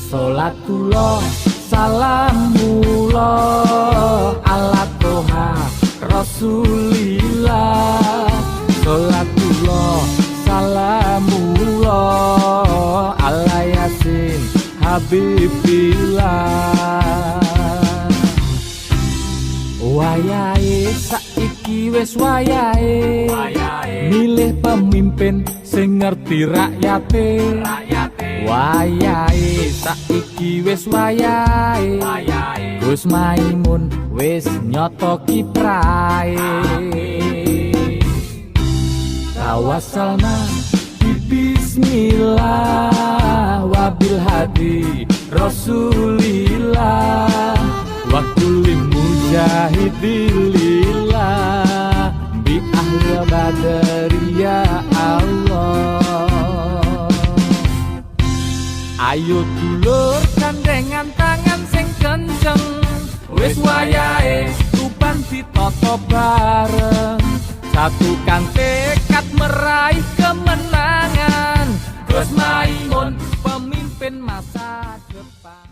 Sholatullah salamullah ala toha rasulillah. Sholatullah salamullah ala yasin habibillah. Wayahe saiki wis wayahe milih pemimpin sing ngerti rakyate. Wayahe saiki wis wayahe Gus Maimun wis nyoto kiprahe. Tawassalna bismillah wabil hadi rasulillah wa kulli mujahidillah bi ahli badri ya Allah. Ayo dulur gandengan tangan sing kenceng, wis wayahe tuban ditata bareng, satukan tekad meraih kemenangan. Gus Maimun pemimpin masa depan.